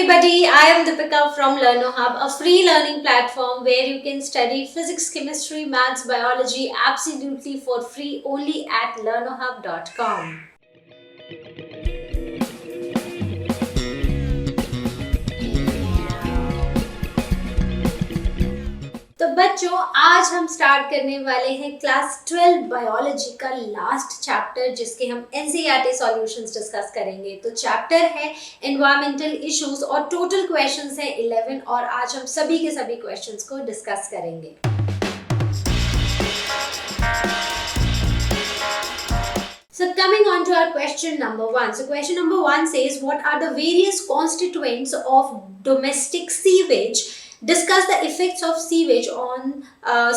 everybody, I am Deepika from LearnoHub, a free learning platform where you can study physics, chemistry, maths, biology absolutely for free only at learnohub.com. तो बच्चों, आज हम start करने वाले हैं class 12 biology का last chapter, जिसके हम एनसीईआरटी सॉल्यूशंस डिस्कस करेंगे। तो चैप्टर है एनवायरमेंटल इश्यूज और टोटल क्वेश्चंस है 11 और आज हम सभी के सभी क्वेश्चंस को डिस्कस करेंगे। So coming on to our question number 1. So question number 1 says, what are the various constituents of domestic sewage? Discuss the effects of sewage on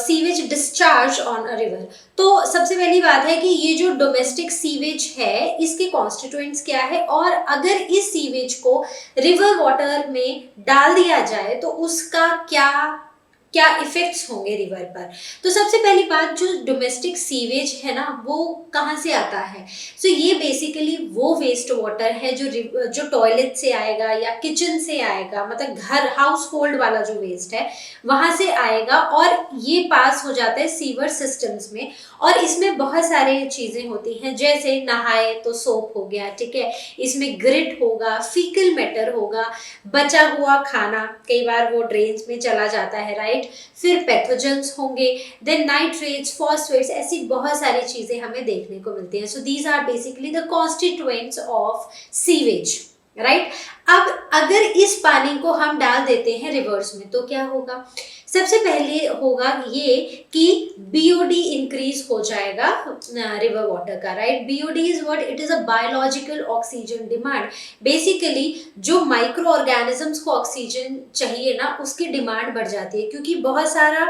sewage discharge on a river. तो सबसे पहली बात है कि ये जो domestic sewage है इसके कॉन्स्टिट्यूएंट्स क्या है, और अगर इस सीवेज को रिवर वाटर में डाल दिया जाए तो उसका क्या इफेक्ट्स होंगे रिवर पर। तो सबसे पहली बात, जो डोमेस्टिक सीवेज है ना, वो कहाँ से आता है। सो ये बेसिकली वो वेस्ट वाटर है जो टॉयलेट से आएगा या किचन से आएगा, मतलब घर हाउस होल्ड वाला जो वेस्ट है वहाँ से आएगा और ये पास हो जाता है सीवर सिस्टम्स में। और इसमें बहुत सारे चीज़ें होती हैं, जैसे नहाए तो सोप हो गया, ठीक है, इसमें ग्रिट होगा, फीकल मैटर होगा, बचा हुआ खाना कई बार वो ड्रेन्स में चला जाता है, राइट। फिर पैथोजेंस होंगे, देन नाइट्रेट्स, फॉस्फेट्स, ऐसी बहुत सारी चीजें हमें देखने को मिलती हैं। So these are basically the constituents of sewage, right. अब अगर इस पानी को हम डाल देते हैं रिवर्स में तो क्या होगा। सबसे पहले होगा ये कि बीओडी इंक्रीज हो जाएगा रिवर वाटर का, right. BOD is what, it is a biological oxygen demand. Basically जो माइक्रो ऑर्गेनिजम्स को ऑक्सीजन चाहिए ना, उसकी डिमांड बढ़ जाती है, क्योंकि बहुत सारा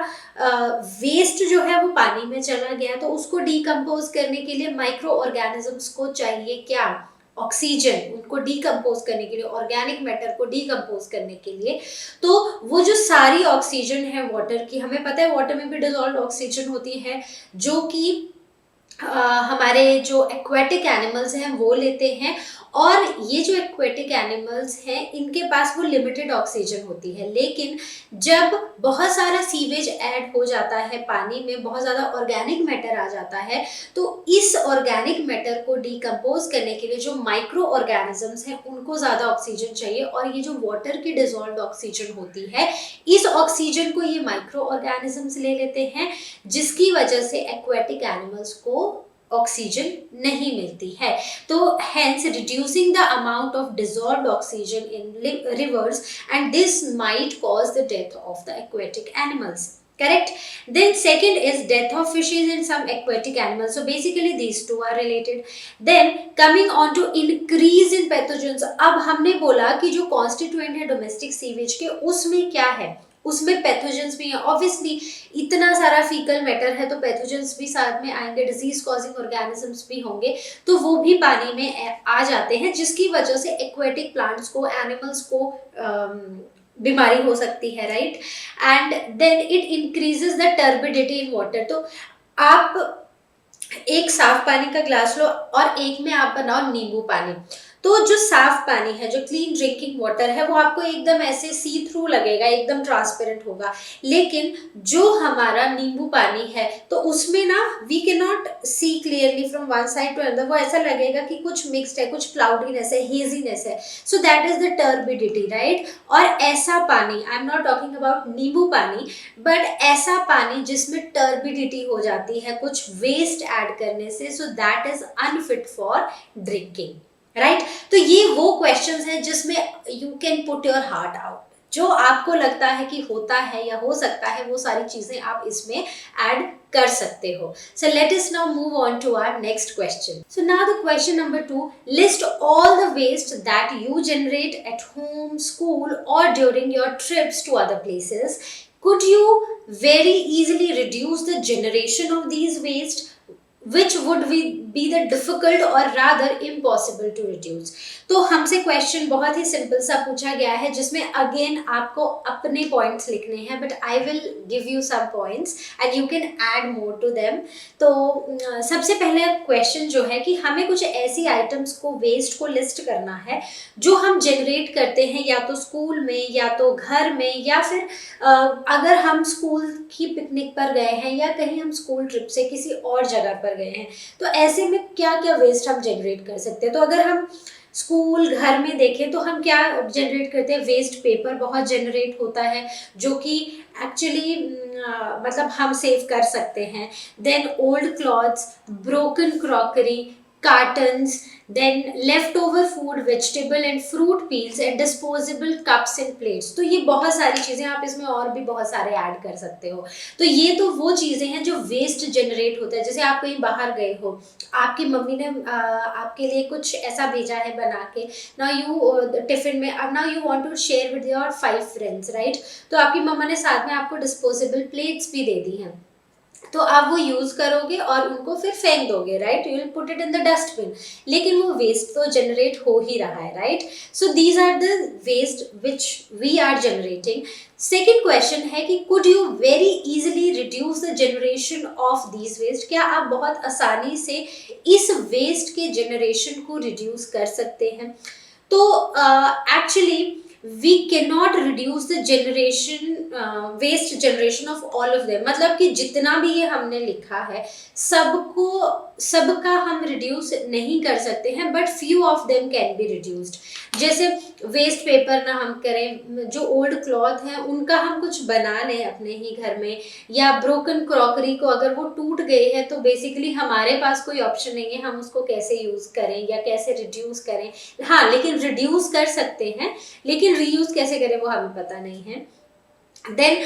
वेस्ट जो है वो पानी में चला गया, तो उसको डीकम्पोज करने के लिए माइक्रो ऑर्गेनिजम्स को चाहिए क्या, ऑक्सीजन। उनको डीकम्पोज करने के लिए, ऑर्गेनिक मैटर को डीकम्पोज करने के लिए, तो वो जो सारी ऑक्सीजन है वाटर की, हमें पता है वाटर में भी डिजॉल्व ऑक्सीजन होती है, जो कि हमारे जो एक्वेटिक एनिमल्स हैं वो लेते हैं। और ये जो एक्वेटिक एनिमल्स हैं इनके पास वो लिमिटेड ऑक्सीजन होती है, लेकिन जब बहुत सारा सीवेज ऐड हो जाता है पानी में, बहुत ज़्यादा ऑर्गेनिक मैटर आ जाता है, तो इस ऑर्गेनिक मैटर को डीकम्पोज करने के लिए जो माइक्रो ऑर्गेनिजम्स हैं उनको ज़्यादा ऑक्सीजन चाहिए, और ये जो वाटर की डिजॉल्व ऑक्सीजन होती है, इस ऑक्सीजन को ये माइक्रो ऑर्गेनिजम्स ले लेते हैं, जिसकी वजह से एक्वेटिक एनिमल्स को ऑक्सीजन नहीं मिलती है। तो hence reducing the amount of dissolved oxygen in rivers, and this might cause the death of the aquatic animals, correct. Then second is death of fishes and some aquatic animals. So basically these two are related. Then coming on to increase in pathogens. अब हमने बोला कि जो constituent है domestic sewage के, उसमें क्या है, उसमें पैथोजेंस भी है। ऑब्वियसली इतना सारा फीकल मैटर है तो पैथोजेंस भी साथ में आएंगे, डिजीज कॉजिंग ऑर्गेनिजम्स भी होंगे, तो वो भी पानी में आ जाते हैं, जिसकी वजह से एक्वेटिक प्लांट्स को, एनिमल्स को बीमारी हो सकती है, right. And then it increases the turbidity in water. तो आप एक साफ पानी का ग्लास लो और एक में आप बनाओ नींबू पानी, तो जो साफ पानी है, जो क्लीन ड्रिंकिंग वाटर है, वो आपको एकदम ऐसे सी थ्रू लगेगा, एकदम ट्रांसपेरेंट होगा। लेकिन जो हमारा नींबू पानी है तो उसमें ना we can not see clearly from one side to another, वो ऐसा लगेगा कि कुछ मिक्स्ड है, कुछ क्लाउडीनेस है, हेजीनेस है। So that is the turbidity, right. और ऐसा पानी, I am not talking about नींबू पानी, बट ऐसा पानी जिसमें टर्बिडिटी हो जाती है कुछ वेस्ट ऐड करने से, so that is unfit for drinking, right. तो ये वो क्वेश्चंस हैं जिसमें you can put your heart out, जो आपको लगता है कि होता है या हो सकता है, वो सारी चीजें आप इसमें ऐड कर सकते हो। So let us now move on to our next question. So now the question number 2, list all the waste that you generate at home, school or during your trips to other places. Could you very easily reduce the generation of these waste? Which would be the difficult or rather impossible to reduce? तो हमसे question बहुत ही simple सा पूछा गया है जिसमें again आपको अपने पॉइंट्स लिखने हैं, but I will give you some points and you can add more to them. तो सबसे पहले क्वेश्चन जो है कि हमें कुछ ऐसी आइटम्स को वेस्ट को लिस्ट करना है जो हम जनरेट करते हैं या तो स्कूल में या तो घर में, या फिर अगर हम स्कूल की पिकनिक पर गए हैं या कहीं हम स्कूल ट्रिप से किसी और जगह पर गए हैं, तो ऐसे में क्या क्या वेस्ट हम जनरेट कर सकते हैं। तो अगर हम स्कूल घर में देखें तो हम क्या जनरेट करते हैं, वेस्ट पेपर बहुत जनरेट होता है जो कि एक्चुअली मतलब हम सेव कर सकते हैं। Then old clothes, broken crockery, cartons, then leftover food, vegetable and fruit peels and disposable cups and plates। तो ये बहुत सारी चीज़ें, आप इसमें और भी बहुत सारे ऐड कर सकते हो। तो ये तो वो चीज़ें हैं जो वेस्ट जनरेट होता है। जैसे आप कहीं बाहर गए हो, आपकी मम्मी ने आपके लिए कुछ ऐसा भेजा है बना के, ना यू टिफिन में, अब ना you want to share with your 5 friends, right. तो आपकी मम्मा ने साथ में आपको डिस्पोजेबल प्लेट्स भी दे दी हैं, तो आप वो यूज करोगे और उनको फिर फेंक दोगे, right, you will put it in the dustbin, लेकिन वो वेस्ट तो जनरेट हो ही रहा है, right. So these are the waste which we are generating. Second question है कि could you very easily reduce the generation of these waste? क्या आप बहुत आसानी से इस वेस्ट के जनरेशन को रिड्यूस कर सकते हैं? तो actually we cannot reduce the generation waste generation of all of them। मतलब कि जितना भी ये हमने लिखा है सबका हम रिड्यूस नहीं कर सकते हैं, but few of them can be reduced. जैसे वेस्ट पेपर ना हम करें, जो ओल्ड क्लॉथ है उनका हम कुछ बना लें अपने ही घर में, या ब्रोकन क्रॉकरी को अगर वो टूट गई है तो बेसिकली हमारे पास कोई ऑप्शन नहीं है हम उसको कैसे यूज़ करें या कैसे रिड्यूस करें। हाँ, लेकिन रिड्यूस कर सकते हैं, लेकिन रीयूज कैसे करें वो हमें पता नहीं है। Then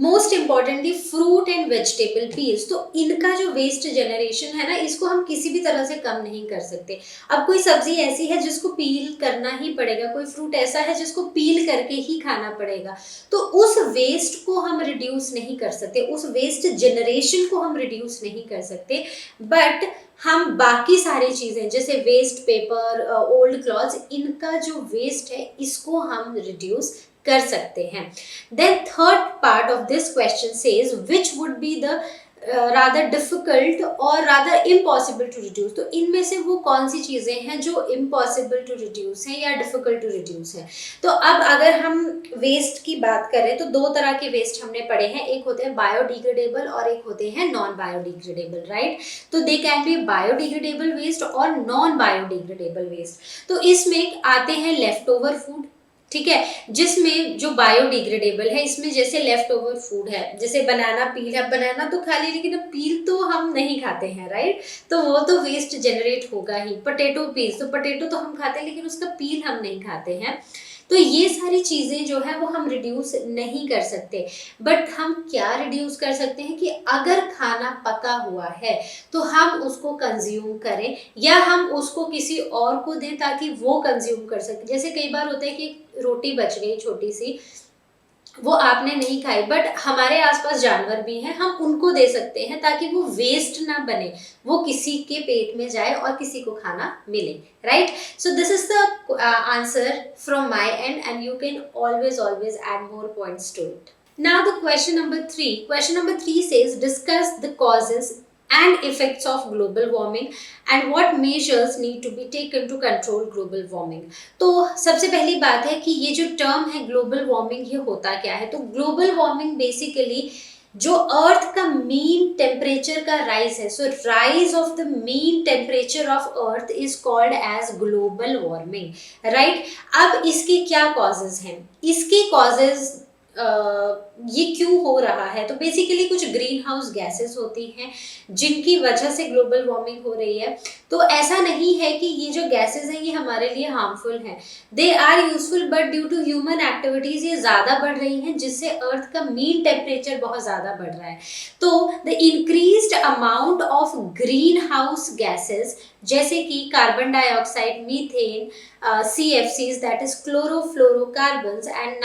most importantly fruit and vegetable peels, तो इनका जो वेस्ट जनरेशन है ना, इसको हम किसी भी तरह से कम नहीं कर सकते। अब कोई सब्जी ऐसी है जिसको पील करना ही पड़ेगा, कोई फ्रूट ऐसा है जिसको पील करके ही खाना पड़ेगा, तो उस वेस्ट को हम रिड्यूस नहीं कर सकते, उस वेस्ट जनरेशन को हम रिड्यूस नहीं कर सकते, बट हम बाकी सारी चीज़ें जैसे वेस्ट पेपर, ओल्ड क्लॉथ्स, इनका जो वेस्ट है इसको हम रिड्यूस कर सकते हैं। Then third part of this question says which would be the rather difficult और rather impossible to reduce। तो इनमें से वो कौन सी चीज़ें हैं जो impossible to reduce हैं या difficult to reduce हैं। तो अब अगर हम वेस्ट की बात करें तो दो तरह के वेस्ट हमने पढ़े हैं, एक होते हैं बायोडिग्रेडेबल और एक होते हैं नॉन बायोडिग्रेडेबल, राइट। तो they can be biodegradable waste और नॉन बायोडिग्रेडेबल वेस्ट। तो इसमें आते हैं लेफ्ट ओवर फूड, ठीक है, जिसमें जो बायोडिग्रेडेबल है, इसमें जैसे लेफ्ट ओवर फूड है, जैसे बनाना पील है, बनाना तो खा ली लेकिन अब पील तो हम नहीं खाते हैं, राइट, तो वो तो वेस्ट जनरेट होगा ही। पोटैटो पील, तो पोटैटो तो हम खाते हैं लेकिन उसका पील हम नहीं खाते हैं। तो ये सारी चीज़ें जो है वो हम रिड्यूस नहीं कर सकते, बट हम क्या रिड्यूस कर सकते हैं कि अगर खाना पका हुआ है तो हम उसको कंज्यूम करें या हम उसको किसी और को दें ताकि वो कंज्यूम कर सके। जैसे कई बार होता है कि रोटी बच गई छोटी सी, वो आपने नहीं खाई, बट हमारे आसपास जानवर भी हैं, हम उनको दे सकते हैं ताकि वो वेस्ट ना बने, वो किसी के पेट में जाए और किसी को खाना मिले, right. So this is the answer from my and and you can always add more points to it. Now the question number 3 says discuss the causes and effects of global warming and what measures need to be taken to control global warming। तो सबसे पहली बात है कि ये जो term है global warming, ये होता क्या है। तो ग्लोबल वार्मिंग बेसिकली जो अर्थ का मीन टेम्परेचर का राइज है, so rise of the mean temperature of earth is called as global warming, right. अब इसके क्या कॉजेज हैं, इसके कॉजेज ये क्यों हो रहा है, तो बेसिकली कुछ ग्रीन हाउस गैसेस होती हैं जिनकी वजह से ग्लोबल वार्मिंग हो रही है। तो ऐसा नहीं है कि ये जो गैसेस हैं ये हमारे लिए हार्मफुल हैं, they are useful, but due to human activities ये ज़्यादा बढ़ रही हैं जिससे अर्थ का मीन टेम्परेचर बहुत ज़्यादा बढ़ रहा है। तो the increased amount of green house gases जैसे कि carbon dioxide, methane, CFCs that is chlorofluorocarbons and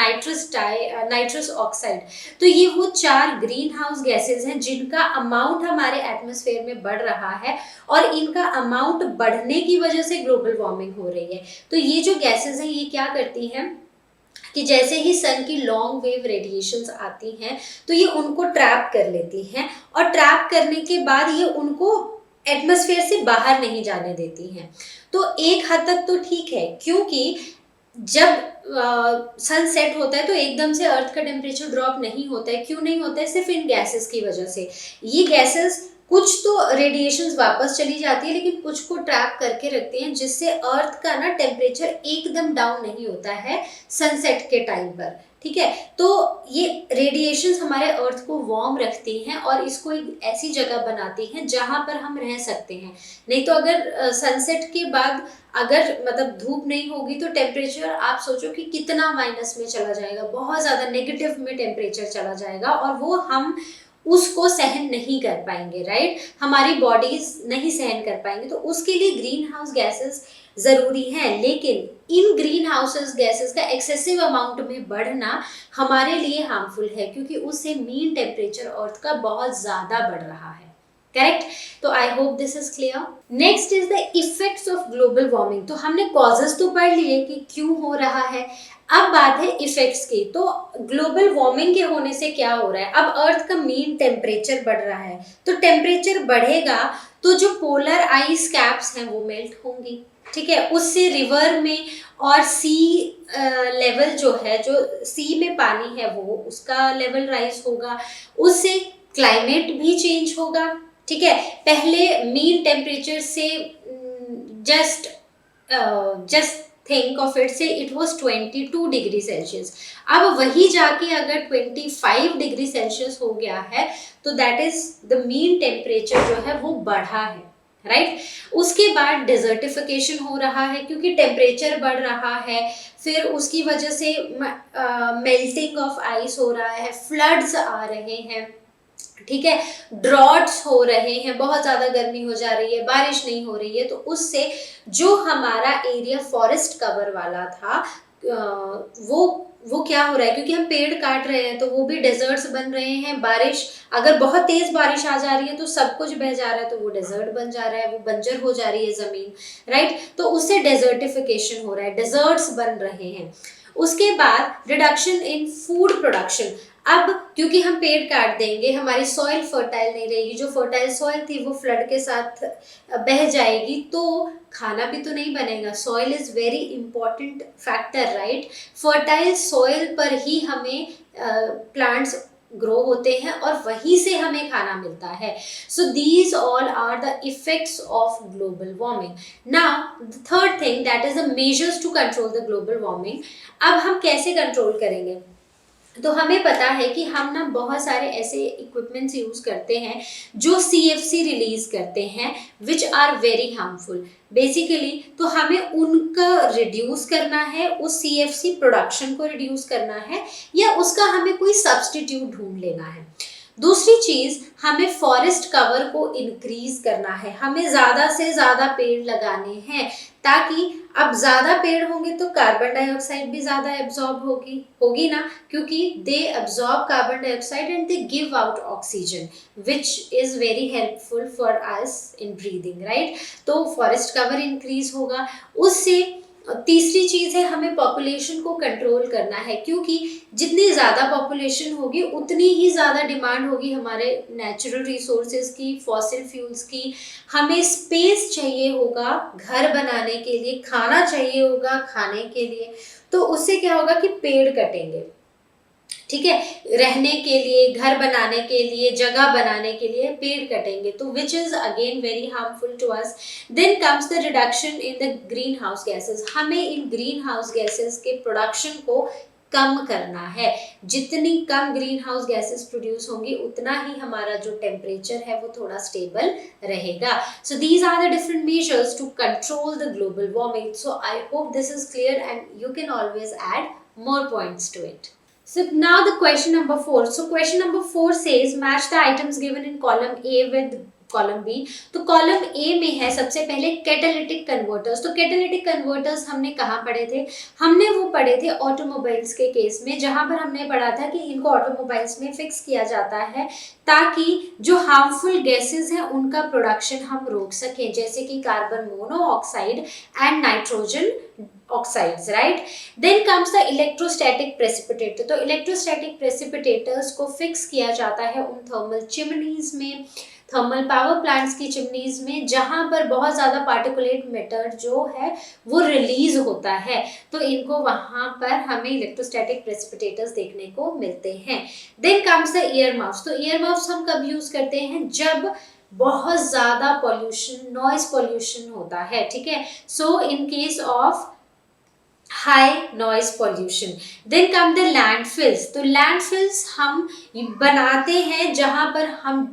nitrous oxide. तो ये वो 4 ग्रीन हाउस गैसेज हैं जिनका अमाउंट हमारे एटमॉस्फेयर में बढ़ रहा है और इनका अमाउंट बढ़ने की वजह से ग्लोबल वार्मिंग हो रही है। तो ये जो गैसेज हैं ये क्या करती हैं कि जैसे ही सन की लॉन्ग वेव रेडिएशंस आती हैं तो ये उनको ट्रैप कर लेती हैं और ट्रैप करने के बाद ये उनको एटमॉस्फेयर से बाहर नहीं जाने देती हैं। तो एक हद तक तो ठीक है, क्योंकि जब सन सेट होता है तो एकदम से अर्थ का टेम्परेचर ड्रॉप नहीं होता है। क्यों नहीं होता है? सिर्फ इन गैसेस की वजह से। ये गैसेस कुछ तो रेडिएशंस वापस चली जाती है लेकिन कुछ को ट्रैप करके रखते हैं, जिससे अर्थ का ना टेम्परेचर एकदम डाउन नहीं होता है सनसेट के टाइम पर। ठीक है, तो ये रेडिएशंस हमारे अर्थ को वार्म रखती हैं और इसको एक ऐसी जगह बनाती हैं जहां पर हम रह सकते हैं। नहीं तो अगर सनसेट के बाद अगर मतलब धूप नहीं होगी तो टेम्परेचर आप सोचो कि कितना माइनस में चला जाएगा, बहुत ज़्यादा नेगेटिव में टेम्परेचर चला जाएगा और वो हम उसको सहन नहीं कर पाएंगे, राइट? हमारी बॉडीज नहीं सहन कर पाएंगे। तो उसके लिए ग्रीन हाउस गैसेस ज़रूरी हैं, लेकिन इन ग्रीन हाउसेस गैसेस का एक्सेसिव अमाउंट में बढ़ना हमारे लिए हार्मफुल है, क्योंकि उससे मीन टेम्परेचर अर्थ का बहुत ज़्यादा बढ़ रहा है। करेक्ट? तो आई hope this is clear. Next is the effects of global warming. तो हमने कॉजेस तो पढ़ लिए कि क्यों हो रहा है, अब बात है इफेक्ट्स की। तो ग्लोबल वार्मिंग के होने से क्या हो रहा है? अब अर्थ का मीन टेम्परेचर बढ़ रहा है, तो टेम्परेचर बढ़ेगा तो जो पोलर आइस कैप्स हैं वो मेल्ट होंगी। ठीक है, उससे रिवर में और सी लेवल जो है, जो सी में पानी है वो उसका लेवल राइज होगा, उससे क्लाइमेट भी चेंज होगा। ठीक है, पहले मीन टेम्परेचर से just just think of it से इट वाज 22 डिग्री सेल्सियस, अब वही जाके अगर 25 डिग्री सेल्सियस हो गया है तो that is the mean temperature जो है वो बढ़ा है, राइट? उसके बाद डेजर्टिफिकेशन हो रहा है क्योंकि टेम्परेचर बढ़ रहा है, फिर उसकी वजह से मेल्टिंग ऑफ आइस हो रहा है, फ्लड्स आ रहे हैं। ठीक है, ड्रॉट्स हो रहे हैं, बहुत ज़्यादा गर्मी हो जा रही है, बारिश नहीं हो रही है। तो उससे जो हमारा एरिया फॉरेस्ट कवर वाला था वो क्या हो रहा है, क्योंकि हम पेड़ काट रहे हैं तो वो भी डेजर्ट्स बन रहे हैं। बारिश अगर बहुत तेज बारिश आ जा रही है तो सब कुछ बह जा रहा है, तो वो डेजर्ट बन जा रहा है, वो बंजर हो जा रही है ज़मीन, राइट? तो उससे डेजर्टिफिकेशन हो रहा है, डेजर्ट्स बन रहे हैं। उसके बाद रिडक्शन इन फूड प्रोडक्शन। अब क्योंकि हम पेड़ काट देंगे, हमारी सॉइल फर्टाइल नहीं रहेगी, जो फर्टाइल सॉइल थी वो फ्लड के साथ बह जाएगी, तो खाना भी तो नहीं बनेगा। Soil is very important factor, right? Fertile soil पर ही हमें प्लांट्स ग्रो होते हैं और वहीं से हमें खाना मिलता है। So these all are the effects of global warming. Now the third thing that is the measures to control the global warming. अब हम कैसे कंट्रोल करेंगे? तो हमें पता है कि हम ना बहुत सारे ऐसे इक्विपमेंट्स यूज़ करते हैं जो CFC रिलीज करते हैं, which are very harmful basically. तो हमें उनका रिड्यूस करना है, उस CFC प्रोडक्शन को रिड्यूस करना है, या उसका हमें कोई सब्सटीट्यूट ढूंढ लेना है। दूसरी चीज़, हमें फॉरेस्ट कवर को इंक्रीज करना है, हमें ज़्यादा से ज़्यादा पेड़ लगाने हैं, ताकि अब ज़्यादा पेड़ होंगे तो कार्बन डाइऑक्साइड भी ज़्यादा एब्जॉर्ब होगी ना, क्योंकि they absorb carbon dioxide and they give out oxygen which is very helpful for us in breathing, right? तो फॉरेस्ट कवर इंक्रीज होगा उससे। तीसरी चीज़ है, हमें पॉपुलेशन को कंट्रोल करना है, क्योंकि जितनी ज़्यादा पॉपुलेशन होगी उतनी ही ज़्यादा डिमांड होगी हमारे नेचुरल रिसोर्सेज की, फॉसिल फ्यूल्स की। हमें स्पेस चाहिए होगा घर बनाने के लिए, खाना चाहिए होगा खाने के लिए। तो उससे क्या होगा कि पेड़ कटेंगे, ठीक है, रहने के लिए, घर बनाने के लिए, जगह बनाने के लिए पेड़ कटेंगे, तो which is again very harmful to us. Then comes the reduction in the green house gases. हमें इन ग्रीन हाउस गैसेस के प्रोडक्शन को कम करना है। जितनी कम ग्रीन हाउस गैसेस प्रोड्यूस होंगी उतना ही हमारा जो टेम्परेचर है वो थोड़ा स्टेबल रहेगा। So these are the different measures to control the global warming. So I hope this is clear and you can always add more points to it. So now the question number 4. So question number 4 says match the items given in column A with column B. तो column A में है सबसे पहले catalytic converters. तो catalytic converters हमने कहाँ पढ़े थे? हमने वो पढ़े थे ऑटोमोबाइल्स के केस में, जहां पर हमने पढ़ा था कि इनको ऑटोमोबाइल्स में फिक्स किया जाता है ताकि जो हार्मफुल गैसेस हैं उनका प्रोडक्शन हम रोक सकें, जैसे कि carbon monoxide and nitrogen oxides, right. Then comes the electrostatic precipitator. तो इलेक्ट्रोस्टैटिक प्रेसिपिटेटर्स को फिक्स किया जाता है उन थर्मल चिमनीज में, थर्मल पावर प्लांट्स की चिमनीज में, जहां पर बहुत ज्यादा पार्टिकुलेट मैटर जो है वो रिलीज होता है। तो इनको वहां पर हमें इलेक्ट्रोस्टैटिक प्रेसिपिटेटर्स देखने को मिलते हैं। Then comes the ear muffs. तो ईयर मफ्स हम कब यूज करते हैं? जब बहुत ज्यादा पॉल्यूशन, नॉइज पॉल्यूशन होता है, ठीक है। So in case of high noise pollution. Then come the landfills. तो लैंडफिल्स हम बनाते हैं जहां पर हम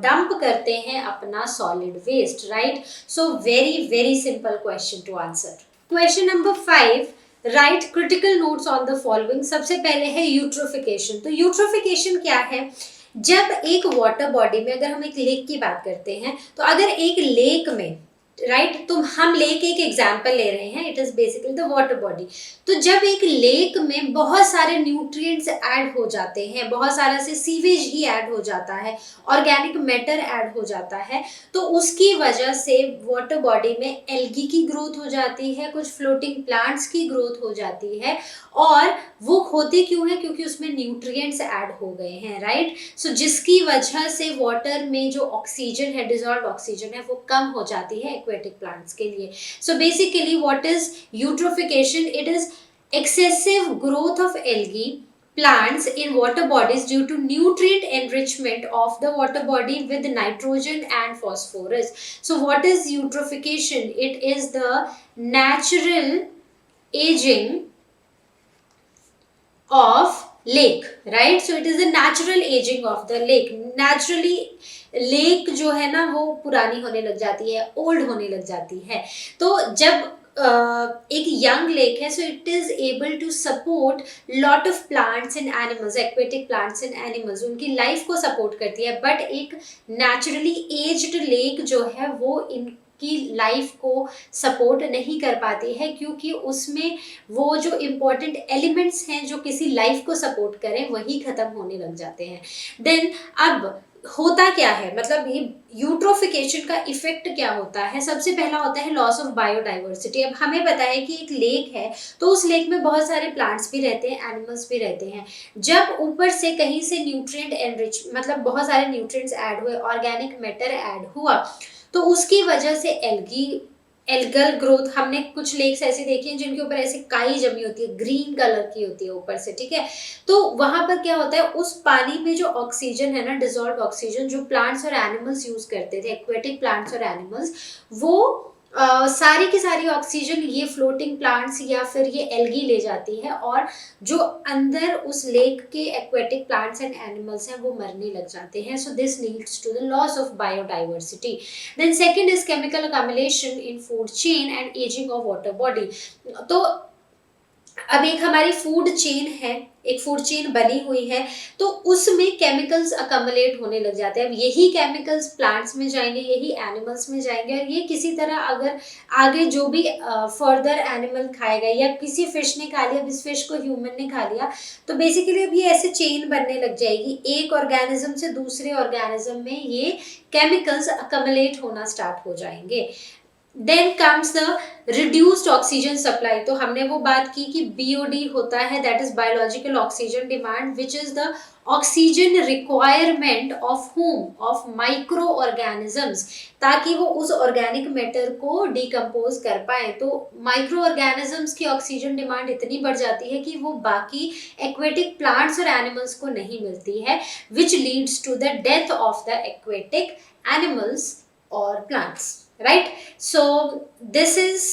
डंप करते हैं अपना solid waste, right. So very very simple question to answer. Question number 5, right critical notes on the following. सबसे पहले है यूट्रोफिकेशन। तो यूट्रोफिकेशन क्या है? जब एक वाटर बॉडी में, अगर हम एक लेक की बात करते हैं, तो अगर एक लेक में, राइट, तो हम लेक एक एग्जाम्पल ले रहे हैं, it is basically the water body. तो जब एक लेक में बहुत सारे न्यूट्रिएंट्स ऐड हो जाते हैं, बहुत सारा से सीवेज ही ऐड हो जाता है, ऑर्गेनिक मैटर ऐड हो जाता है, तो उसकी वजह से वाटर बॉडी में एल्गी की ग्रोथ हो जाती है, कुछ फ्लोटिंग प्लांट्स की ग्रोथ हो जाती है। और वो होते क्यों है? क्योंकि उसमें न्यूट्रिएंट्स ऐड हो गए हैं, राइट। सो जिसकी वजह से वाटर में जो ऑक्सीजन है, डिजॉल्व ऑक्सीजन है, वो कम हो जाती है एक्वेटिक प्लांट्स के लिए। So basically what is eutrophication? It is excessive growth of algae plants in water bodies due to nutrient enrichment of the water body with nitrogen and phosphorus. So what is eutrophication? It is the natural aging of lake, right? So it is the natural aging of the lake. Naturally lake जो है ना वो पुरानी होने लग जाती है, old होने लग जाती है। तो जब एक यंग लेक है, so it is able to support lot of plants and animals, aquatic plants and animals, उनकी लाइफ को सपोर्ट करती है। बट एक नेचुरली एज्ड लेक जो है वो की लाइफ को सपोर्ट नहीं कर पाती है, क्योंकि उसमें वो जो इम्पोर्टेंट एलिमेंट्स हैं जो किसी लाइफ को सपोर्ट करें वही खत्म होने लग जाते हैं। देन अब होता क्या है, मतलब ये यूट्रोफिकेशन का इफेक्ट क्या होता है? सबसे पहला होता है लॉस ऑफ बायोडाइवर्सिटी। अब हमें पता है कि एक लेक है, तो उस लेक में बहुत सारे प्लांट्स भी रहते हैं, एनिमल्स भी रहते हैं। जब ऊपर से कहीं से न्यूट्रिएंट एनरिच, मतलब बहुत सारे न्यूट्रिएंट्स ऐड हुए, ऑर्गेनिक मैटर ऐड हुआ, तो उसकी वजह से एल्गल ग्रोथ, हमने कुछ लेक्स ऐसे देखी हैं जिनके ऊपर ऐसे काई जमी होती है, ग्रीन कलर की होती है ऊपर से, ठीक है। तो वहां पर क्या होता है, उस पानी में जो ऑक्सीजन है ना, डिजॉल्व ऑक्सीजन, जो प्लांट्स और एनिमल्स यूज करते थे, एक्वेटिक प्लांट्स और एनिमल्स, वो सारी की सारी ऑक्सीजन ये फ्लोटिंग प्लांट्स या फिर ये एल्गी ले जाती है, और जो अंदर उस लेक के एक्वेटिक प्लांट्स एंड एनिमल्स हैं वो मरने लग जाते हैं। So this leads to the loss of biodiversity. Then second is chemical accumulation in food chain and ageing of water body. तो अब एक हमारी फूड चेन है, एक फूड चेन बनी हुई है, तो उसमें केमिकल्स अकमलेट होने लग जाते हैं। अब यही केमिकल्स प्लांट्स में जाएंगे, यही एनिमल्स में जाएंगे, और ये किसी तरह अगर आगे जो भी फर्दर एनिमल खाएगा, या किसी फिश ने खा लिया, अब इस फिश को ह्यूमन ने खा लिया, तो बेसिकली अब ये ऐसे चेन बनने लग जाएगी, एक ऑर्गेनिज्म से दूसरे ऑर्गेनिज्म में ये केमिकल्स अकमलेट होना स्टार्ट हो जाएंगे। Then comes the reduced oxygen supply. तो हमने वो बात की कि बीओडी होता है, that is biological oxygen demand, which is the oxygen requirement of home, of micro organisms, ताकि वो उस ऑर्गेनिक मैटर को डिकम्पोज कर पाए। तो माइक्रो ऑर्गेनिजम्स की ऑक्सीजन डिमांड इतनी बढ़ जाती है कि वो बाकी एक्वेटिक प्लांट्स और एनिमल्स को नहीं मिलती है, which leads to the death of the aquatic animals और plants, right? So this is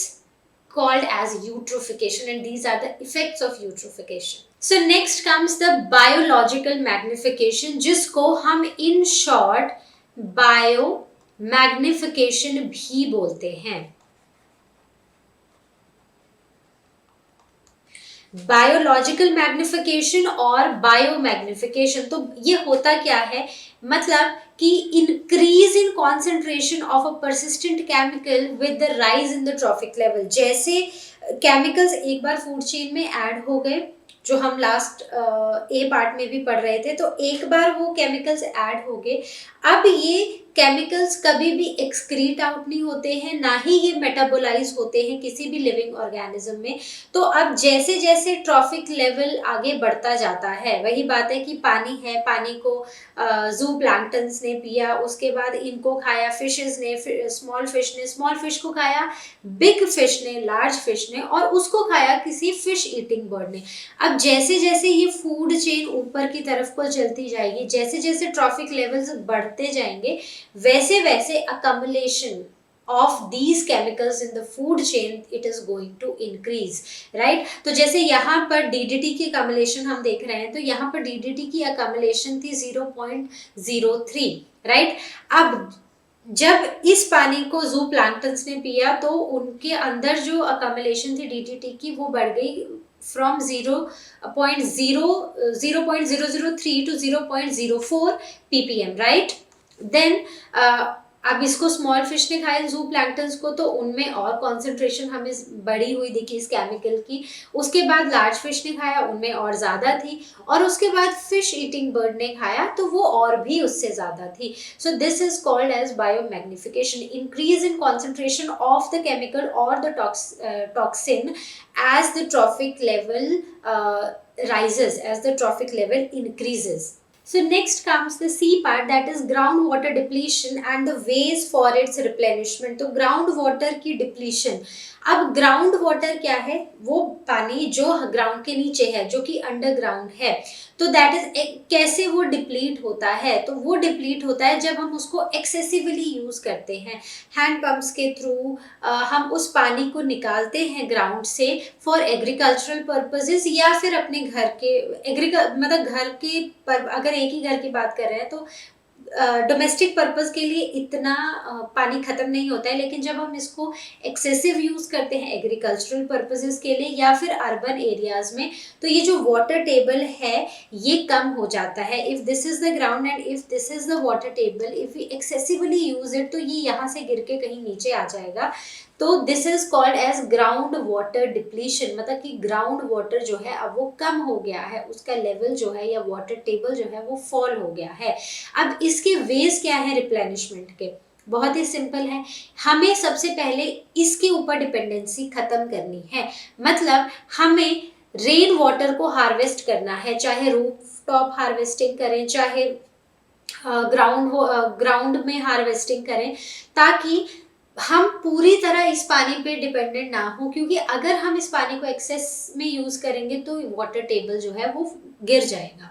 called as eutrophication, and these are the effects of eutrophication. So next comes the biological magnification, जिसको हम in short bio magnification भी बोलते हैं। Biological magnification और bio magnification, तो ये होता क्या है? मतलब कि increase in concentration of a persistent chemical with the rise in the trophic level. जैसे केमिकल्स एक बार फूड चेन में ऐड हो गए, जो हम लास्ट ए पार्ट में भी पढ़ रहे थे, तो एक बार वो केमिकल्स ऐड हो गए, अब ये केमिकल्स कभी भी एक्सक्रीट आउट नहीं होते हैं, ना ही ये मेटाबोलाइज होते हैं किसी भी लिविंग ऑर्गेनिज्म में। तो अब जैसे जैसे ट्रॉफिक लेवल आगे बढ़ता जाता है, वही बात है कि पानी है, पानी को जू प्लैंक्टन्स ने पिया, उसके बाद इनको खाया फिशेस ने, स्मॉल फिश ने स्मॉल फिश को खाया, बिग फिश ने लार्ज फिश ने, और उसको खाया किसी फिश ईटिंग बर्ड ने। अब जैसे जैसे ये फूड चेन ऊपर की तरफ को चलती जाएगी, जैसे जैसे ट्रॉफिक लेवल्स बढ़ते जाएंगे, वैसे वैसे accumulation of these chemicals in the food chain it is going to increase, right? तो जैसे यहाँ पर DDT की accumulation हम देख रहे हैं, तो यहाँ पर DDT की accumulation थी 0.03, right? अब जब इस पानी को जू प्लैंक्टन्स ने पिया तो उनके अंदर जो accumulation थी DDT की वो बढ़ गई from 0.003 to 0.04 ppm, right? Then अब इसको स्मॉल फिश ने खाया जू प्लैंक्टन्स को, तो उनमें और कॉन्सेंट्रेशन हमें बढ़ी हुई दिखी इस केमिकल की। उसके बाद लार्ज फिश ने खाया, उनमें और ज़्यादा थी, और उसके बाद फिश ईटिंग बर्ड ने खाया तो वो और भी उससे ज़्यादा थी। So this is called as biomagnification, increase in concentration of the chemical और the toxin as the trophic level rises, as the trophic level increases. So next comes the C part, that is groundwater depletion and the ways for its replenishment. तो groundwater की depletion, अब ground water क्या है? वो पानी जो ground के नीचे है, जो कि अंडरग्राउंड है, तो दैट इज कैसे वो डिप्लीट होता है? तो वो डिप्लीट होता है जब हम उसको एक्सेसिवली यूज करते हैं, हैंड पंप्स के थ्रू हम उस पानी को निकालते हैं ग्राउंड से फॉर एग्रीकल्चरल पर्पजेज, या फिर अपने घर के मतलब घर के अगर एक ही घर की बात कर रहे हैं तो डोमेस्टिक पर्पस के लिए इतना पानी खत्म नहीं होता है, लेकिन जब हम इसको एक्सेसिव यूज करते हैं एग्रीकल्चरल पर्पसेस के लिए या फिर अर्बन एरियाज में, तो ये जो वाटर टेबल है ये कम हो जाता है। If this is the ground and if this is the water table, if we excessively use it, तो ये यहाँ से गिर के कहीं नीचे आ जाएगा। तो this is called as ground water depletion, मतलब कि ग्राउंड वाटर जो है अब वो कम हो गया है, उसका लेवल जो है या वाटर टेबल जो है वो फॉल हो गया है। अब इसके वेज क्या है रिप्लेनिशमेंट के? बहुत ही सिंपल है, हमें सबसे पहले इसके ऊपर डिपेंडेंसी खत्म करनी है। मतलब हमें रेन वाटर को हार्वेस्ट करना है, चाहे रूफ टॉप हार्वेस्टिंग करें, चाहे ग्राउंड में हार्वेस्टिंग करें, ताकि हम पूरी तरह इस पानी पे डिपेंडेंट ना हो, क्योंकि अगर हम इस पानी को एक्सेस में यूज करेंगे तो वाटर टेबल जो है वो गिर जाएगा।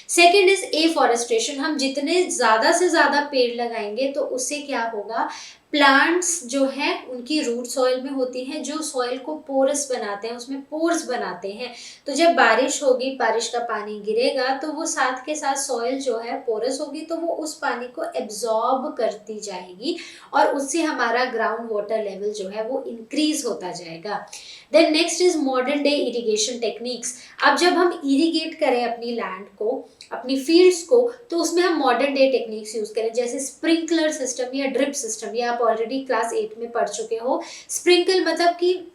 सेकेंड इज एफॉरेस्टेशन, हम जितने ज़्यादा से ज़्यादा पेड़ लगाएंगे तो उससे क्या होगा, प्लांट्स जो हैं उनकी रूट सॉइल में होती हैं, जो सॉइल को पोरस बनाते हैं, उसमें पोर्स बनाते हैं। तो जब बारिश होगी, बारिश का पानी गिरेगा, तो वो साथ के साथ सॉइल जो है पोरस होगी, तो वो उस पानी को एब्जॉर्ब करती जाएगी और उससे हमारा ग्राउंड वाटर लेवल जो है वो इंक्रीज होता जाएगा। Then next is modern day irrigation techniques. अब जब हम इरिगेट करें अपनी लैंड को, अपनी फील्ड्स को, तो उसमें हम मॉडर्न डे टेक्निक्स यूज करें, जैसे स्प्रिंकलर सिस्टम या ड्रिप सिस्टम। ये आप ऑलरेडी क्लास 8 में पढ़ चुके हो। स्प्रिंकल मतलब कि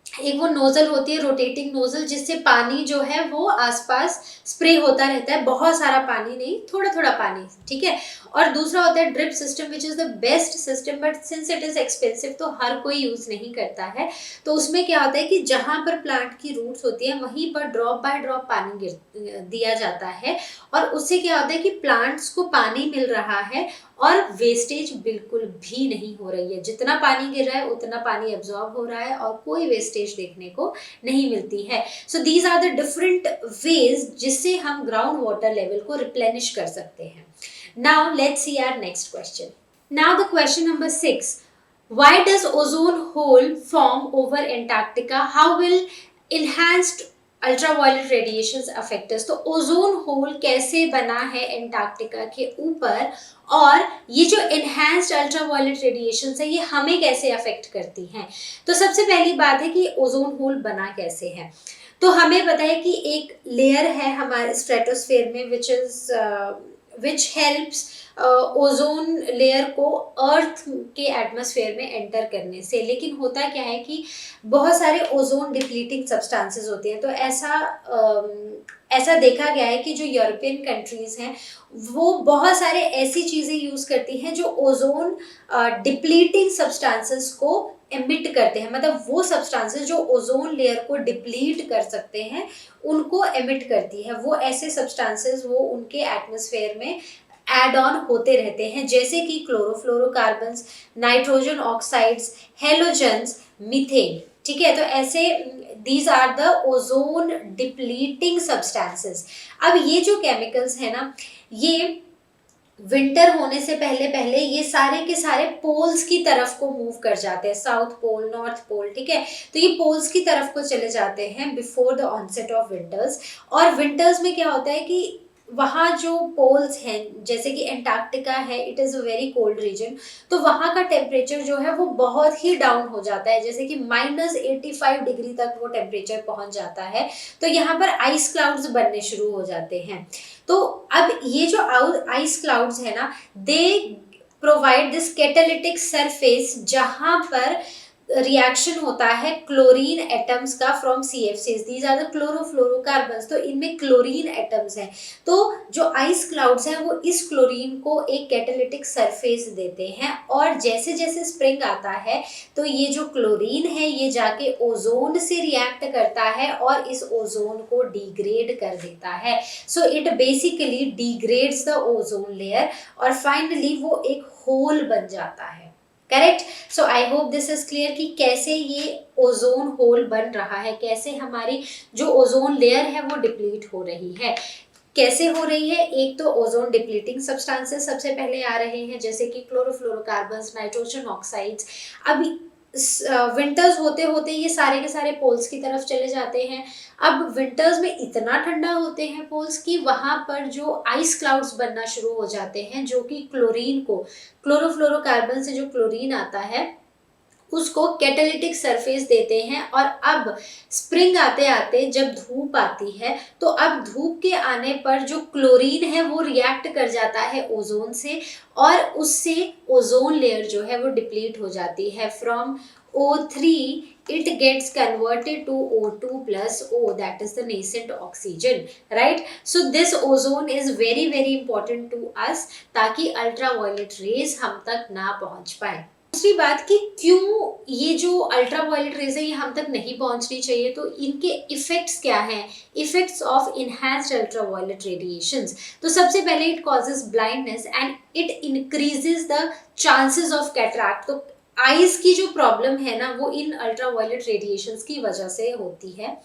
एक वो नोजल होती है, रोटेटिंग नोजल, जिससे पानी जो है वो आसपास स्प्रे होता रहता है, बहुत सारा पानी नहीं, थोड़ा थोड़ा पानी, ठीक है। और दूसरा होता है drip system, which is the best system, but since it is expensive तो हर कोई यूज नहीं करता है। तो उसमें क्या होता है कि जहाँ पर प्लांट की रूट्स होती है वहीं पर ड्रॉप बाय ड्रॉप पानी दिया जाता है, और उससे क्या होता है कि प्लांट्स को पानी मिल रहा है और वेस्टेज बिल्कुल भी नहीं हो रही है। जितना पानी गिर रहा है उतना पानी एब्जॉर्ब हो रहा है और कोई वेस्टेज देखने को नहीं मिलती है। So these are the different ways जिससे हम ग्राउंड वाटर लेवल को रिप्लेनिश कर सकते हैं। Now let's see our next question. Now the question number 6, why does ozone hole form over Antarctica? How will enhanced ultraviolet radiations affect us? तो ozone hole कैसे बना है एंटार्क्टिका के ऊपर, और ये जो एनहांस्ड अल्ट्रावायलेट रेडिएशंस है ये हमें कैसे अफेक्ट करती हैं? तो सबसे पहली बात है कि ओजोन होल बना कैसे है। तो हमें पता है कि एक लेयर है हमारे स्ट्रेटोस्फेयर में, which is which helps ozone layer को अर्थ के एटमॉस्फेयर में एंटर करने से। लेकिन होता क्या है कि बहुत सारे ओजोन डिप्लीटिंग सब्सटेंसेस होते हैं, तो ऐसा देखा गया है कि जो यूरोपियन कंट्रीज हैं वो बहुत सारे ऐसी चीज़ें यूज़ करती हैं जो ओजोन डिप्लीटिंग सब्सटेंसेस को एमिट करते हैं, मतलब वो सब्सटेंसेस जो ओजोन लेयर को डिप्लीट कर सकते हैं उनको एमिट करती है। वो ऐसे सब्सटेंसेस वो उनके एटमॉस्फेयर में एड ऑन होते रहते हैं, जैसे कि chlorofluorocarbons, nitrogen oxides, halogens, methane. ठीक है, तो ऐसे these are the ozone depleting substances. अब ये जो केमिकल्स है ना, ये विंटर होने से पहले पहले ये सारे के सारे पोल्स की तरफ को मूव कर जाते हैं, साउथ पोल, नॉर्थ पोल। ठीक है, तो ये पोल्स की तरफ को चले जाते हैं before the onset of winters. और विंटर्स में क्या होता है कि वहाँ जो पोल्स हैं, जैसे कि एंटार्क्टिका है, it is a very cold region, तो वहाँ का टेम्परेचर जो है वो बहुत ही डाउन हो जाता है, जैसे कि -85 डिग्री तक वो टेम्परेचर पहुँच जाता है। तो यहाँ पर आइस क्लाउड्स बनने शुरू हो जाते हैं। तो अब ये जो आइस क्लाउड्स है ना, they provide this catalytic surface जहां पर रिएक्शन होता है क्लोरीन एटम्स का from CFCs, these are the chlorofluorocarbons. तो इनमें क्लोरीन एटम्स हैं, तो जो आइस क्लाउड्स हैं वो इस क्लोरीन को एक कैटालिटिक सरफेस देते हैं। और जैसे जैसे स्प्रिंग आता है तो ये जो क्लोरीन है ये जाके ओजोन से रिएक्ट करता है और इस ओजोन को डिग्रेड कर देता है। So it basically degrades the ozone layer और फाइनली वो एक होल बन जाता है। Correct. So I hope this is clear कि कैसे ये ओजोन होल बन रहा है, कैसे हमारी जो ओजोन लेयर है वो डिप्लीट हो रही है। कैसे हो रही है? एक तो ओजोन डिप्लीटिंग सब्सटेंसेस सबसे पहले आ रहे हैं, जैसे कि क्लोरोफ्लोरोकार्बन्स, नाइट्रोजन ऑक्साइड्स। अब विंटर्स होते होते ये सारे के सारे पोल्स की तरफ चले जाते हैं। अब विंटर्स में इतना ठंडा होते हैं पोल्स की वहां पर जो आइस क्लाउड्स बनना शुरू हो जाते हैं, जो कि क्लोरीन को, क्लोरोफ्लोरोकार्बन से जो क्लोरीन आता है उसको कैटालिटिक सरफेस देते हैं। और अब स्प्रिंग आते आते जब धूप आती है तो अब धूप के आने पर जो क्लोरीन है वो रिएक्ट कर जाता है ओजोन से, और उससे ओजोन लेयर जो है वो डिप्लीट हो जाती है। From O3 it gets converted to O2 plus O, that is the nascent oxygen, right? So this ozone is very very important to us ताकि अल्ट्रावायलेट रेज हम तक ना पहुंच पाए। दूसरी बात कि क्यों ये जो अल्ट्रावायलेट रेज है ये हम तक नहीं पहुंचनी चाहिए, तो इनके इफेक्ट्स क्या हैं? Effects of enhanced ultraviolet radiations. तो सबसे पहले it causes blindness and it increases the chances of cataract. तो आईज की जो प्रॉब्लम है ना वो इन अल्ट्रावायलेट रेडिएशंस की वजह से होती है।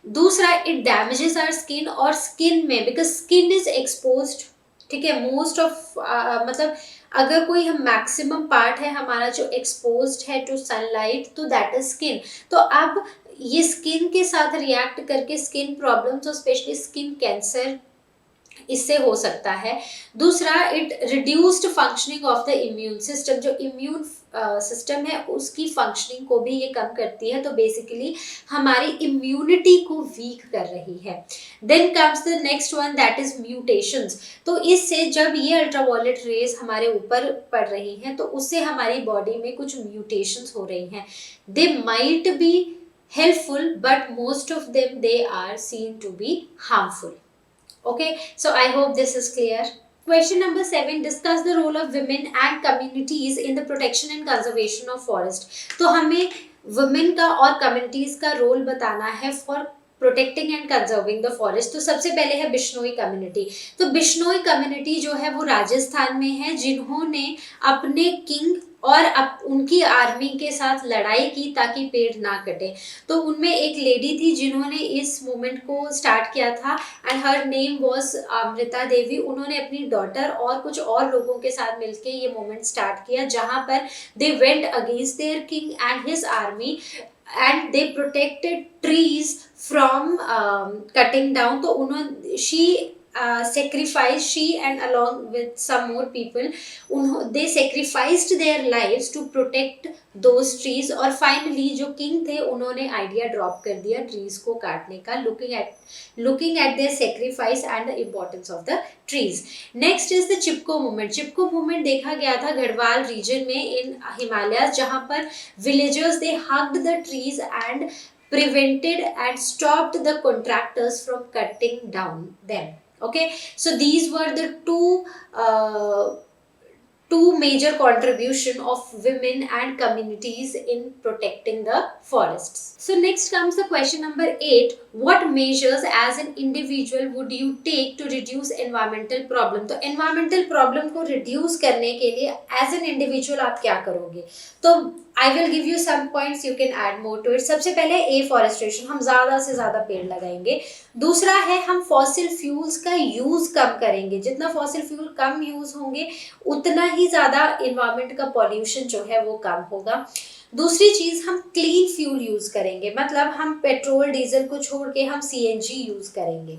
दूसरा, इट डैमेजेस आवर स्किन, और स्किन में बिकॉज स्किन इज एक्सपोज्ड, ठीक है, मोस्ट ऑफ मतलब अगर कोई हम मैक्सिमम पार्ट है हमारा जो एक्सपोज्ड है टू सनलाइट, तो दैट इज स्किन। तो अब ये स्किन के साथ रिएक्ट करके स्किन प्रॉब्लम्स और स्पेशली स्किन कैंसर इससे हो सकता है। दूसरा, it reduced functioning of the immune system. जो इम्यून सिस्टम है उसकी फंक्शनिंग को भी ये कम करती है, तो बेसिकली हमारी इम्यूनिटी को वीक कर रही है। Then comes the next one, that is mutations. तो इससे जब ये अल्ट्रावायलेट रेज हमारे ऊपर पड़ रही हैं तो उससे हमारी बॉडी में कुछ म्यूटेशंस हो रही हैं। They might be helpful but most of them they are seen to be harmful. Okay, so I hope this is clear. Question number 7, discuss the role of women and communities in the protection and conservation of forest. तो हमें women का और communities का role बताना है for protecting and conserving the forest. तो सबसे पहले है बिश्नोई कम्युनिटी। तो बिश्नोई कम्युनिटी जो है वो राजस्थान में है, जिन्होंने अपने किंग और उनकी आर्मी के साथ लड़ाई की ताकि पेड़ ना कटे। तो उनमें एक लेडी थी जिन्होंने इस मूवमेंट को स्टार्ट किया था and her name was Amrita Devi. उन्होंने अपनी डॉटर और कुछ और लोगों के साथ मिलकर ये मूवमेंट स्टार्ट किया, जहां पर they went against their king and his army and they protected trees from cutting down। तो उन्होंने she sacrificed, she and along with some more people, they sacrificed their lives to protect those trees. और finally जो king थे उन्होंने idea drop कर दिया trees को काटने का, looking at their sacrifice and the importance of the trees. Next is the Chipko movement. Chipko movement देखा गया था गढ़वाल रीजन में इन हिमालयाज, जहां पर villagers they hugged the trees and prevented and stopped the contractors from cutting down them. Okay, so these were the two major contribution of women and communities in protecting the forests. So next comes the question number 8. What measures as an individual would you take to reduce environmental problem? तो environmental problem को reduce करने के लिए as an individual आप क्या करोगे? तो I will give you some points, you can add more to it. सबसे पहले afforestation, हम ज़्यादा से ज़्यादा पेड़ लगाएंगे. दूसरा है हम फॉसिल फ्यूल्स का यूज़ कम करेंगे. जितना फॉसिल फ्यूल कम यूज़ होंगे उतना ही ज़्यादा इन्वायरमेंट का पॉल्यूशन जो है वो कम होगा. दूसरी चीज़ हम क्लीन फ्यूल यूज़ करेंगे, मतलब हम पेट्रोल डीजल को छोड़ के हम CNG यूज़ करेंगे.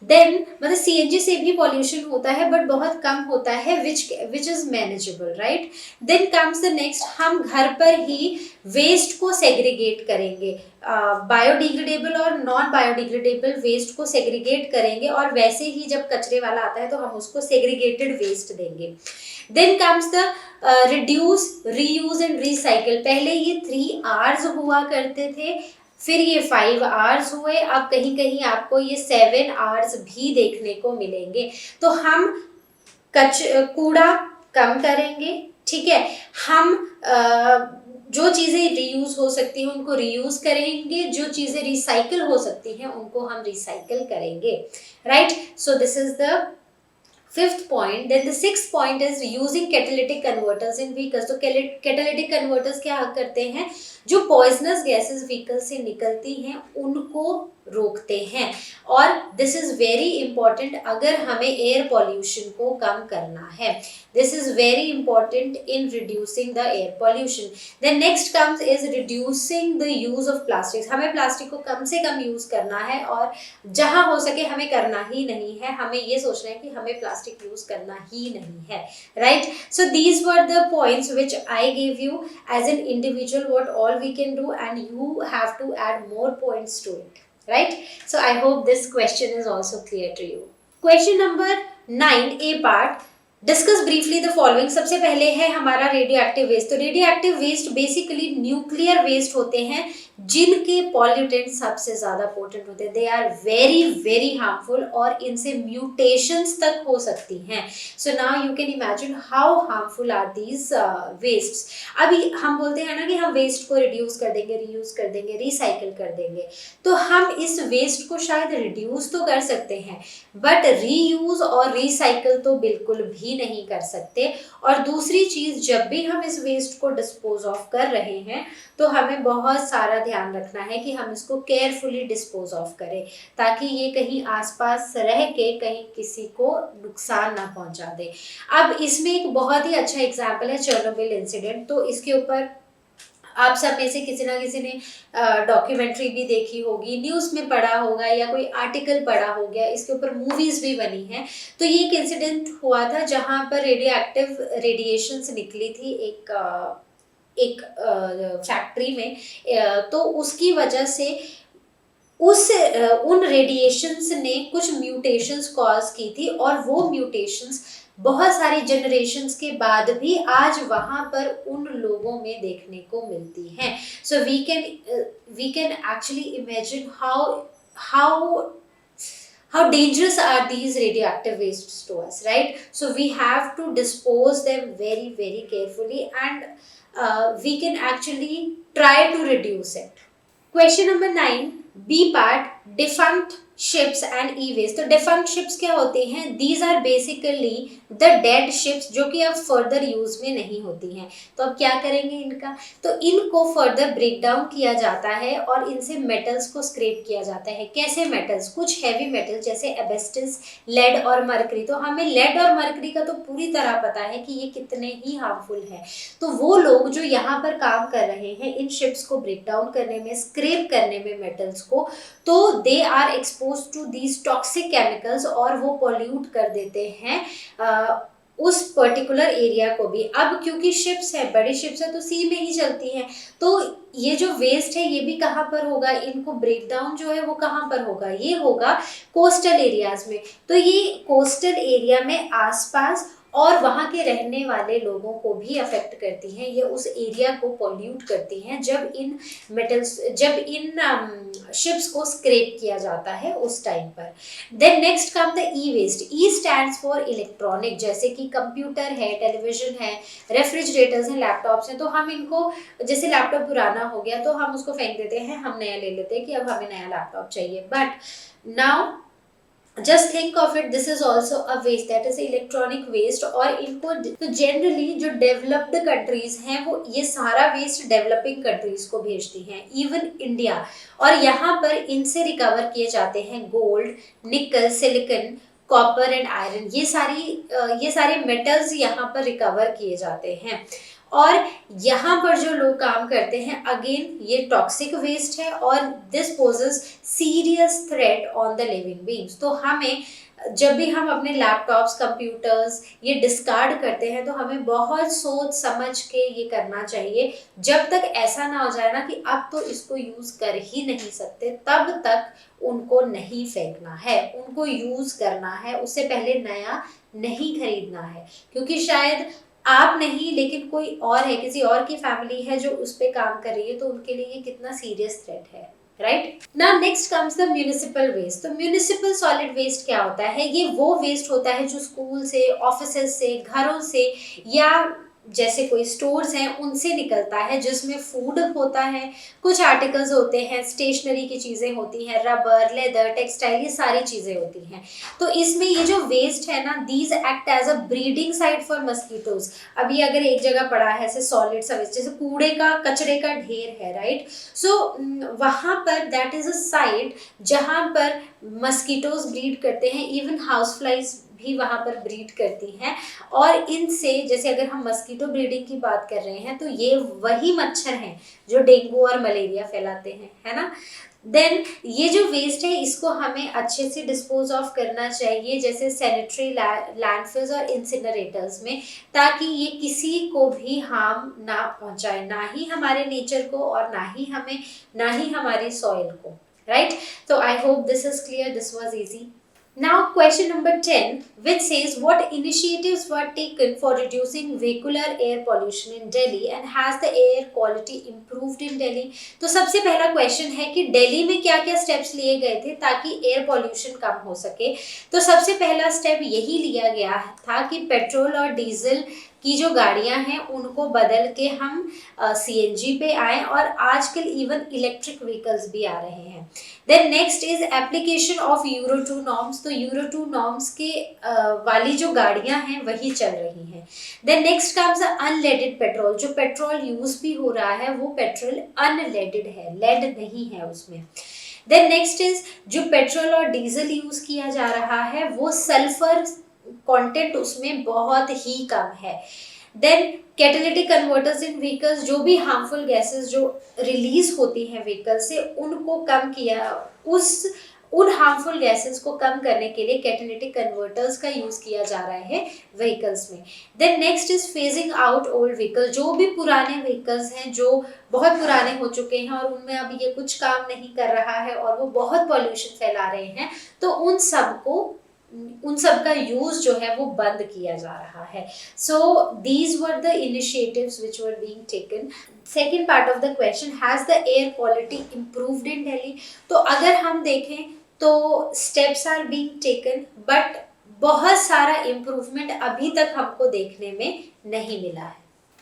देन मतलब CNG से भी पॉल्यूशन होता है बट बहुत कम होता है, which is manageable, right. Then comes the next, हम घर पर ही वेस्ट को सेग्रीगेट करेंगे, बायोडिग्रेडेबल और नॉन बायोडिग्रेडेबल वेस्ट को सेग्रीगेट करेंगे, और वैसे ही जब कचरे वाला आता है तो हम उसको सेग्रीगेटेड वेस्ट देंगे. Then comes the reduce, reuse and recycle. पहले ये 3 Rs हुआ करते थे, फिर ये 5 Rs हुए, अब कहीं कहीं आपको ये 7 Rs भी देखने को मिलेंगे. तो हम कूड़ा कम करेंगे, ठीक है. हम जो चीज़ें रीयूज हो सकती हैं उनको रीयूज करेंगे, जो चीज़ें रिसाइकल हो सकती हैं उनको हम रिसाइकल करेंगे, right. So this is the 5th point. Then the 6th point is using catalytic converters in vehicles. तो catalytic converters क्या करते हैं, जो poisonous gases व्हीकल से निकलती हैं उनको रोकते हैं. और दिस इज वेरी इंपॉर्टेंट अगर हमें एयर पॉल्यूशन को कम करना है. This is very important in reducing the air pollution. Then next comes is reducing the use of plastics. हमें प्लास्टिक को कम से कम यूज करना है और जहां हो सके हमें करना ही नहीं है. हमें ये सोचना है कि हमें प्लास्टिक यूज करना ही नहीं है, right. So these were the points which I give you as an individual what all we can do, and you have to add more points to it. Right? So I hope this question is also clear to you. Question number 9, A part. Discuss briefly the following. सबसे पहले है हमारा radio active waste. तो radio active waste basically nuclear waste होते हैं जिनके pollutant सबसे ज़्यादा पोटेंट होते हैं. They are very very harmful और इनसे म्यूटेशंस तक हो सकती हैं. So now you can imagine how harmful are these wastes. अभी हम बोलते हैं ना कि हम वेस्ट को रिड्यूस कर देंगे, रीयूज कर देंगे, रिसाइकिल कर देंगे. तो हम इस वेस्ट को शायद रिड्यूस तो कर सकते हैं बट रीयूज और रिसाइकिल तो बिल्कुल भी नहीं कर सकते. और दूसरी चीज़, जब भी हम इस वेस्ट को डिस्पोज ऑफ कर रहे हैं तो हमें बहुत सारा ध्यान रखना है कि हम इसको केयरफुली डिस्पोज ऑफ करें ताकि ये कहीं आसपास रह के कहीं किसी को नुकसान ना पहुंचा दे. अब इसमें एक बहुत ही अच्छा एग्जाम्पल है चेर्नोबिल इंसिडेंट. तो इसके ऊपर आप सब में से किसी ना किसी ने डॉक्यूमेंट्री भी देखी होगी, न्यूज़ में पढ़ा होगा या कोई आर्टिकल पढ़ा हो गया, इसके ऊपर मूवीज़ भी बनी हैं. तो ये एक इंसिडेंट हुआ था जहाँ पर रेडियो एक्टिव रेडिएशंस निकली थी एक फैक्ट्री में. तो उसकी वजह से उन रेडिएशंस ने कुछ म्यूटेशंस कॉज की थी और वो म्यूटेशंस बहुत सारे जनरेशन्स के बाद भी आज वहाँ पर उन लोगों में देखने को मिलती हैं. So we can actually imagine how dangerous are these radioactive wastes to us, right? So we have to dispose them very very carefully and we can actually try to reduce it. Question number 9, B part, defunct ships and e-waste. तो defunct ships क्या होते हैं? These are basically the dead ships जो कि अब further use में नहीं होती हैं। तो अब क्या करेंगे इनका, तो इनको फर्दर ब्रेक डाउन किया जाता है और इनसे मेटल्स को स्क्रैप किया जाता है। कैसे मेटल्स, कुछ हैवी मेटल्स जैसे एबेस्टस, लेड और मरकरी। तो हमें लेड और मरकरी का तो पूरी तरह पता है कि ये कितने ही हार्मफुल है। तो वो लोग जो यहाँ पर काम कर रहे हैं इन शिप्स को ब्रेक डाउन करने में, स्क्रैप करने में मेटल्स को, तो they are expose to these toxic chemicals और वो पॉल्यूट कर देते हैं उस पर्टिकुलर एरिया को भी। अब क्योंकि शिप्स है, बड़ी शिप्स है तो सी में ही चलती हैं, तो ये जो वेस्ट है ये भी कहाँ पर होगा, इनको ब्रेक डाउन जो है वो कहाँ पर होगा, ये होगा कोस्टल एरियाज में। तो ये कोस्टल एरिया में आसपास और वहाँ के रहने वाले लोगों को भी अफेक्ट करती हैं, ये उस एरिया को पॉल्यूट करती हैं जब इन मेटल्स, जब इन शिप्स को स्क्रैप किया जाता है उस टाइम पर। Then next come the E waste. E stands for electronic, जैसे कि कंप्यूटर है, टेलीविजन है, रेफ्रिजरेटर्स हैं, लैपटॉप्स हैं। तो हम इनको, जैसे लैपटॉप पुराना हो गया तो हम उसको फेंक देते हैं, हम नया ले लेते हैं कि अब हमें नया लैपटॉप चाहिए। But now just think of it, this is also a waste, that is electronic waste. और इनको तो जनरली जो डेवलप्ड कंट्रीज हैं वो ये सारा वेस्ट डेवलपिंग कंट्रीज को भेजती हैं, इवन इंडिया। और यहाँ पर इनसे रिकवर किए जाते हैं गोल्ड, निकल, सिलिकॉन, कॉपर एंड आयरन। ये सारे मेटल्स यहाँ पर रिकवर किए जाते हैं। और यहाँ पर जो लोग काम करते हैं, अगेन ये टॉक्सिक वेस्ट है और this poses serious threat on the living beings. तो हमें जब भी हम अपने लैपटॉप्स, कंप्यूटर्स ये डिस्कार्ड करते हैं तो हमें बहुत सोच समझ के ये करना चाहिए। जब तक ऐसा ना हो जाए ना कि अब तो इसको यूज कर ही नहीं सकते, तब तक उनको नहीं फेंकना है, उनको यूज करना है। उससे पहले नया नहीं खरीदना है, क्योंकि शायद आप नहीं लेकिन कोई और है, किसी और की फैमिली है जो उस पे काम कर रही है, तो उनके लिए ये कितना सीरियस थ्रेट है, right. Now next comes the municipal waste. तो म्यूनिसिपल सॉलिड वेस्ट क्या होता है, ये वो वेस्ट होता है जो स्कूल से, ऑफिसेज से, घरों से या जैसे कोई स्टोर्स हैं उनसे निकलता है, जिसमें फूड होता है, कुछ आर्टिकल्स होते हैं, स्टेशनरी की चीज़ें होती हैं, रबर, लेदर, टेक्सटाइल, ये सारी चीज़ें होती हैं। तो इसमें ये जो वेस्ट है ना, these act as a breeding site for mosquitoes. अभी अगर एक जगह पड़ा है ऐसे सॉलिड सा वेस्ट, जैसे कूड़े का, कचरे का ढेर है, राइट, सो वहाँ पर दैट इज अ साइट जहाँ पर मस्कीटोज ब्रीड करते हैं, इवन हाउस फ्लाइज भी वहाँ पर ब्रीड करती हैं। और इनसे, जैसे अगर हम मस्कीटो ब्रीडिंग की बात कर रहे हैं, तो ये वही मच्छर हैं जो डेंगू और मलेरिया फैलाते हैं, है ना। देन ये जो वेस्ट है इसको हमें अच्छे से डिस्पोज ऑफ करना चाहिए, जैसे सैनिटरी लैंडफिल्स और इंसिनरेटर्स में, ताकि ये किसी को भी हार्म ना पहुंचाए, ना ही हमारे नेचर को और ना ही हमें, ना ही हमारी सॉइल को, राइट। तो आई hope this is clear, this was easy. Now question number 10, which says what initiatives were taken for reducing vehicular air pollution in Delhi and has the air quality improved in Delhi? तो सबसे पहला question है कि दिल्ली में क्या क्या steps लिए गए थे ताकि एयर पॉल्यूशन कम हो सके। तो सबसे पहला स्टेप यही लिया गया था कि पेट्रोल और डीजल की जो गाड़ियां हैं उनको बदल के हम सीएनजी पे आए, और आजकल इवन इलेक्ट्रिक व्हीकल्स भी आ रहे हैं। Then next is application of Euro 2 norms. तो यूरो 2 नॉर्म्स के वाली जो गाड़ियां हैं वही चल रही हैं। Then next comes unleaded petrol. जो पेट्रोल यूज भी हो रहा है वो पेट्रोल अनलेडेड है, लेड नहीं है उसमें। देन नेक्स्ट इज जो पेट्रोल और डीजल यूज किया जा रहा है वो सल्फर कंटेंट उसमें बहुत ही कम है। देन कैटालिटिक कन्वर्टर्स इन व्हीकल्स, जो भी हार्मफुल गैसेस जो रिलीज होती हैं व्हीकल से उनको कम किया, उन हार्मफुल गैसेस को कम करने के लिए कैटालिटिक कन्वर्टर्स का यूज किया जा रहा है व्हीकल्स में। Then next is phasing out old vehicle. जो भी पुराने व्हीकल्स हैं जो बहुत पुराने हो चुके हैं और उनमें अभी ये कुछ काम नहीं कर रहा है और वो बहुत पॉल्यूशन फैला रहे हैं, तो उन सब का यूज जो है वो बंद किया जा रहा है। So these were the initiatives which were being taken. Second part of the question, has the air quality improved in Delhi. तो अगर हम देखें तो steps are being taken, but बहुत सारा इम्प्रूवमेंट अभी तक हमको देखने में नहीं मिला है।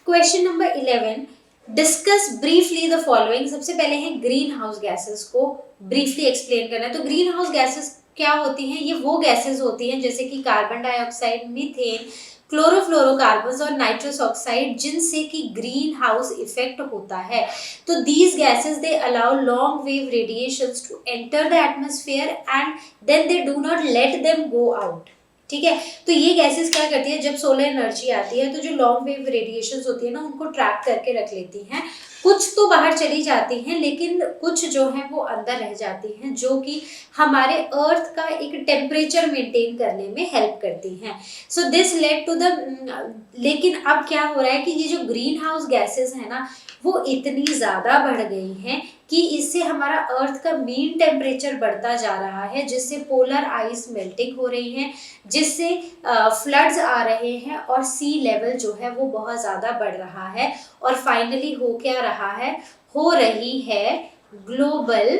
Question number 11, discuss briefly the following. सबसे पहले है ग्रीन हाउस गैसेस को ब्रीफली एक्सप्लेन करना है। तो ग्रीन हाउस गैसेस क्या होती हैं, ये वो गैसेस होती हैं जैसे कि कार्बन डाइऑक्साइड, मीथेन, क्लोरोफ्लोरोकार्बन्स और नाइट्रस ऑक्साइड, जिनसे कि ग्रीन हाउस इफेक्ट होता है। तो these gases they allow long wave radiations to enter the atmosphere and then they do not let them go out. ठीक है, तो ये गैसेस क्या करती है, जब सोलर एनर्जी आती है तो जो लॉन्ग वेव रेडिएशंस होती है ना, उनको ट्रैप करके रख लेती हैं। कुछ तो बाहर चली जाती हैं, लेकिन कुछ जो है वो अंदर रह जाती हैं, जो कि हमारे अर्थ का एक टेम्परेचर मेंटेन करने में हेल्प करती हैं। So this led to the, लेकिन अब क्या हो रहा है कि ये जो ग्रीन हाउस गैसेस है ना, वो इतनी ज़्यादा बढ़ गई हैं कि इससे हमारा अर्थ का मीन टेम्परेचर बढ़ता जा रहा है, जिससे पोलर आइस मेल्टिंग हो रही है, जिससे फ्लड्स आ रहे हैं और सी लेवल जो है वो बहुत ज़्यादा बढ़ रहा है। और फाइनली हो क्या रहा है, हो रही है ग्लोबल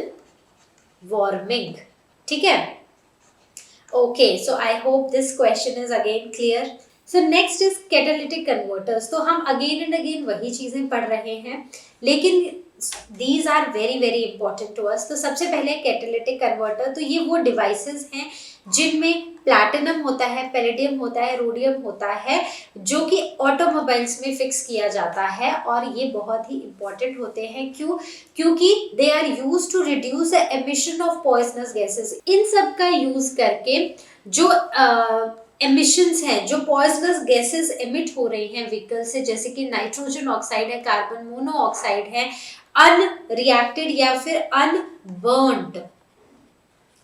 वार्मिंग। ठीक है, okay, so I hope this question is again clear. So next is catalytic converters. तो हम अगेन एंड अगेन वही चीज़ें पढ़ रहे हैं, लेकिन these are very very important to us. तो सबसे पहले कैटालिटिक कन्वर्टर, तो ये वो डिवाइसेस हैं जिनमें प्लैटिनम होता है, पैलेडियम होता है, रोडियम होता है, जो कि ऑटोमोबाइल्स में फिक्स किया जाता है। और ये बहुत ही इंपॉर्टेंट होते हैं, क्यों? क्योंकि they are used to reduce the emission of poisonous gases. इन सब का यूज करके जो एमिशंस हैं, जो पॉइजनस गैसेस एमिट हो रही हैं व्हीकल से, जैसे कि नाइट्रोजन ऑक्साइड है, कार्बन मोनोऑक्साइड है, अनरिएक्टेड या फिर अनबर्न्ड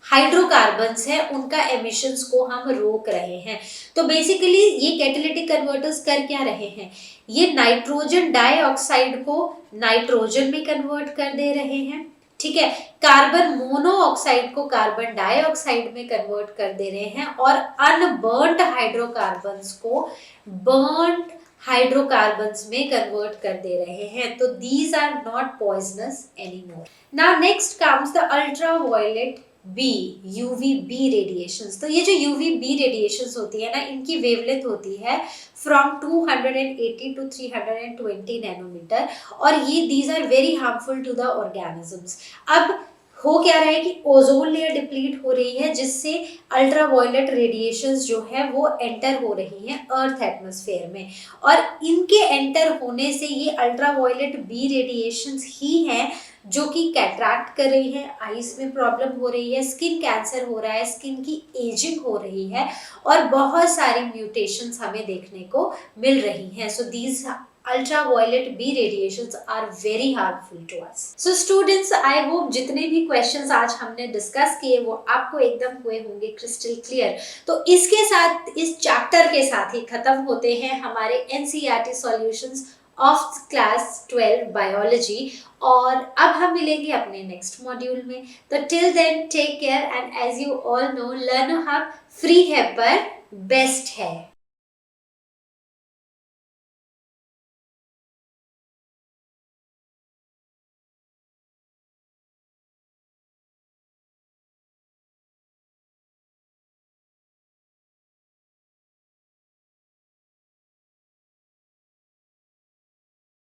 हाइड्रोकार्बन्स है, उनका एमिशंस को हम रोक रहे हैं। तो बेसिकली ये कैटालिटिक कन्वर्टर्स कर क्या रहे हैं, ये नाइट्रोजन डाइऑक्साइड को नाइट्रोजन में कन्वर्ट कर दे रहे हैं। ठीक है, कार्बन मोनोऑक्साइड को कार्बन डाइऑक्साइड में कन्वर्ट कर दे रहे हैं, और अनबर्न्ड हाइड्रोकार्बन्स को बर्न्ड हाइड्रोकार्बन्स में कन्वर्ट कर दे रहे हैं। तो these are not poisonous anymore. Now next comes the ultraviolet B, UVB radiations. तो ये जो यूवीबी रेडिएशंस होती है ना, इनकी वेवलेंथ होती है फ्रॉम 280 टू 320 नैनोमीटर, और ये these are very harmful to the organisms. अब हो क्या रहा है कि ओजोन लेयर डिप्लीट हो रही है, जिससे अल्ट्रावायलेट रेडिएशंस जो है वो एंटर हो रही हैं अर्थ एटमॉस्फेयर में, और इनके एंटर होने से ये अल्ट्रावायलेट बी रेडिएशंस ही हैं जो कि कैटरैक्ट कर रही है, आइस में प्रॉब्लम हो रही है, स्किन कैंसर हो रहा है, स्किन की एजिंग हो रही है, और बहुत सारी म्यूटेशंस हमें देखने को मिल रही हैं। So these ultraviolet B radiations are very harmful to us. So students, I hope जितने भी questions आज हमने discuss किए वो आपको एकदम हुए होंगे crystal clear। तो इसके साथ, इस chapter के साथ ही खत्म होते हैं हमारे NCERT solutions of class 12 biology, और अब हम मिलेंगे अपने नेक्स्ट मॉड्यूल में। तो till then take care, and as you all know, learn hub free है पर बेस्ट है।